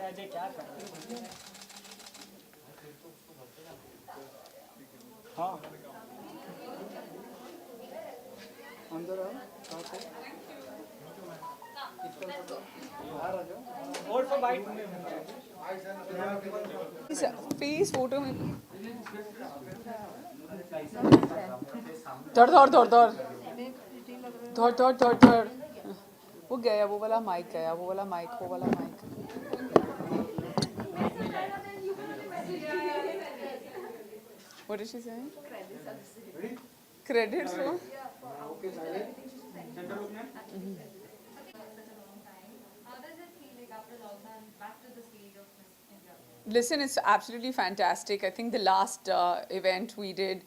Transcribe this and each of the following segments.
अजय क्या कर रहे हैं? हाँ अंदर आओ बाहर आ जाओ और तो बाइक फेस फोटो में धर धर धर धर धर धर धर धर वो गया, वो वाला माइक गया, वो वाला माइक, वो वाला mic. What is she saying? Credits for? Listen, it's absolutely fantastic. I think the last event we did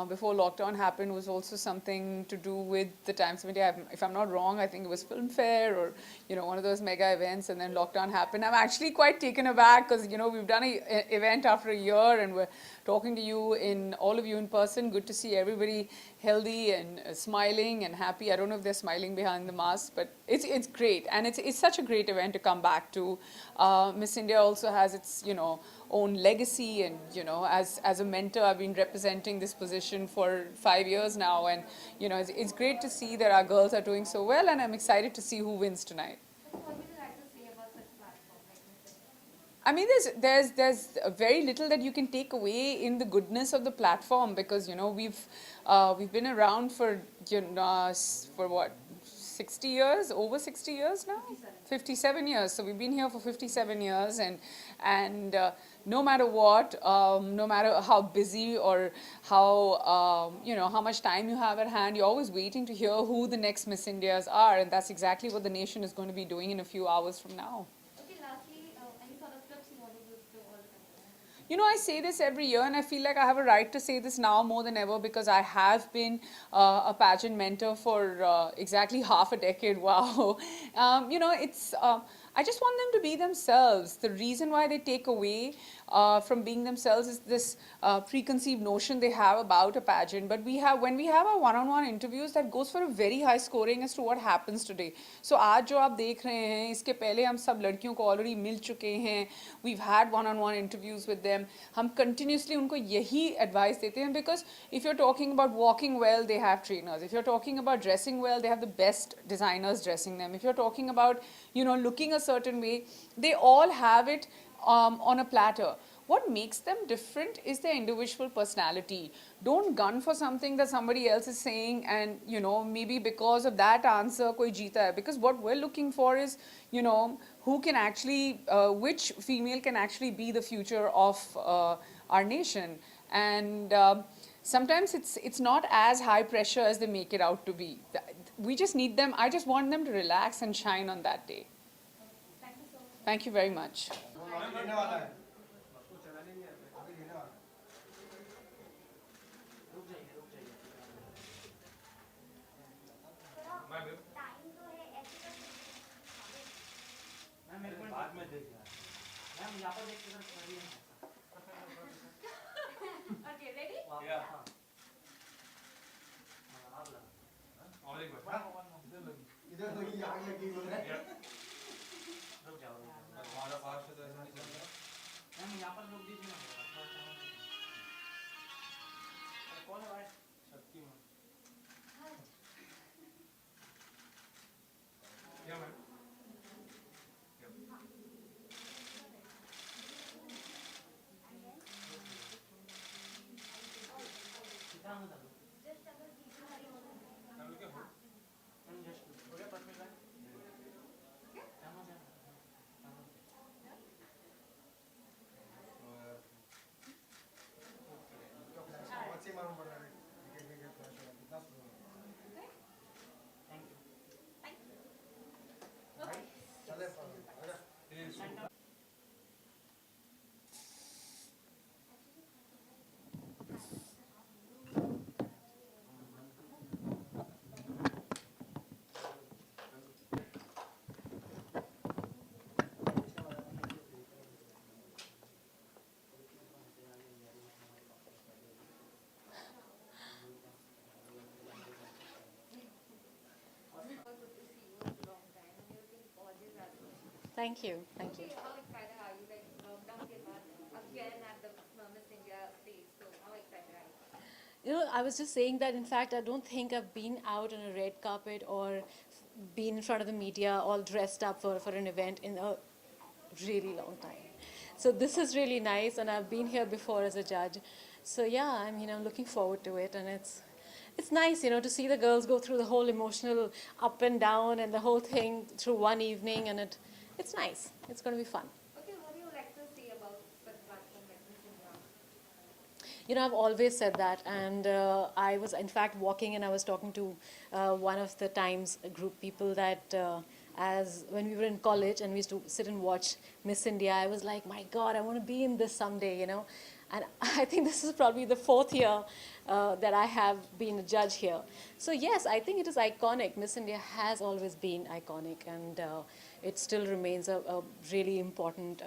before lockdown happened was also something to do with the Times of India. If I'm not wrong, I think it was Film Fair or one of those mega events, and then lockdown happened. I'm actually quite taken aback because we've done an event after a year, and we're talking to you all of you in person. Good to see everybody healthy and smiling and happy. I don't know if they're smiling behind the mask, but it's great, and it's such a great event to come back to. Miss India also has its own legacy, and as a mentor, I've been representing this position for 5 years now, and it's great to see that our girls are doing so well, and I'm excited to see who wins tonight. I mean, there's very little that you can take away in the goodness of the platform, because we've been around for for what, 60 years, over 60 years now, 57 years. So we've been here for 57 years, and no matter what, no matter how busy or how much time you have at hand, you're always waiting to hear who the next Miss Indias are, and that's exactly what the nation is going to be doing in a few hours from now. I say this every year, and I feel like I have a right to say this now more than ever, because I have been a pageant mentor for exactly half a decade. Wow. It's I just want them to be themselves. The reason why they take away from being themselves is this preconceived notion they have about a pageant. But when we have our one-on-one interviews, that goes for a very high scoring as to what happens today. So आज जो आप देख रहे हैं, इसके पहले हम सब लड़कियों को already मिल चुके हैं. We've had one-on-one interviews with them. हम continuously उनको यही advice देते हैं, because if you're talking about walking well, they have trainers. If you're talking about dressing well, they have the best designers dressing them. If you're talking about looking a certain way, they all have it on a platter. What makes them different is their individual personality. Don't gun for something that somebody else is saying, and maybe because of that answer koi jeeta hai. Because what we're looking for is who can actually which female can actually be the future of our nation. And sometimes it's not as high pressure as they make it out to be. We just need them. I just want them to relax and shine on that day. Thank you very much. Okay, ready? Yeah. इधर लगी आग लगी हुई है। रुक जाओ हमारा पास से तो ऐसा नहीं चलता। मैम यहाँ पर लोग दीजिए ना। कौन है भाई? शक्तिमान। क्या ma'am? Thank you. Thank you. How excited are के बाद again at the Miss India stage. So how excited are you? You know, I was just saying that in fact, I don't think I've been out on a red carpet or been in front of the media all dressed up for an event in a really long time. So this is really nice, and I've been here before as a judge. So yeah, I mean, I'm looking forward to it, and it's nice, you know, to see the girls go through the whole emotional up and down and the whole thing through one evening, and it's nice. It's going to be fun. Okay, what do you like to say about such platform like Miss India? You know, I've always said that, and I was in fact walking and I was talking to one of the Times group people that as when we were in college and we used to sit and watch Miss India, I was like, my God, I want to be in this someday, you know. And I think this is probably the 4th year that I have been a judge here. So yes, I think it is iconic. Miss India has always been iconic, and it still remains a really important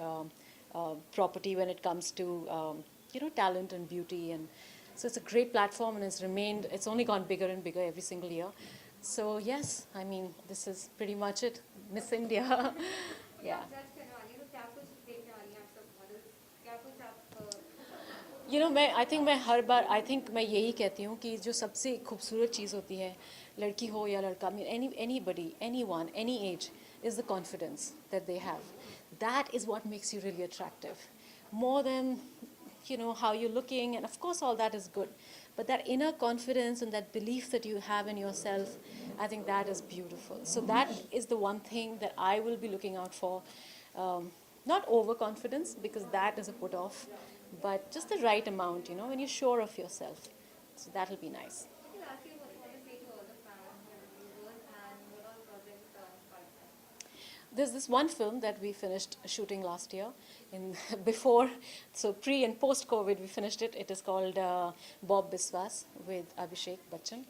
property when it comes to you know, talent and beauty. And so it's a great platform, and it's only gone bigger and bigger every single year. So yes, I mean, this is pretty much it, Miss India. Yeah. जज करने वाली हो, क्या कुछ देखने वाली हैं आप सब मॉडल्स, क्या कुछ आप You know, I think मैं यही कहती हूँ कि जो सबसे खूबसूरत चीज़ होती है, लड़की हो या लड़का, I mean, anybody, anyone, any age, is the confidence that they have. That is what makes you really attractive, more than, you know, how you're looking, and of course all that is good, but that inner confidence and that belief that you have in yourself, I think that is beautiful. So that is the one thing that I will be looking out for. Not overconfidence, because that is a put off, but just the right amount, you know, when you're sure of yourself. So that'll be nice. okay, lastly, what do you want to say to all the fans and viewers, and what all projects are in pipeline? There's this one film that we finished shooting last year, in before, so pre and post COVID, we finished it. It is called Bob Biswas with Abhishek Bachchan,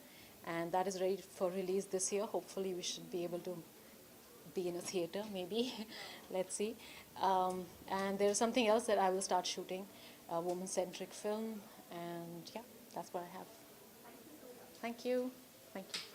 and that is ready for release this year. Hopefully, we should be able to be in a theater, maybe. Let's see. And there's something else that I will start shooting, a woman-centric film, and yeah, that's what I have. Thank you. Thank you.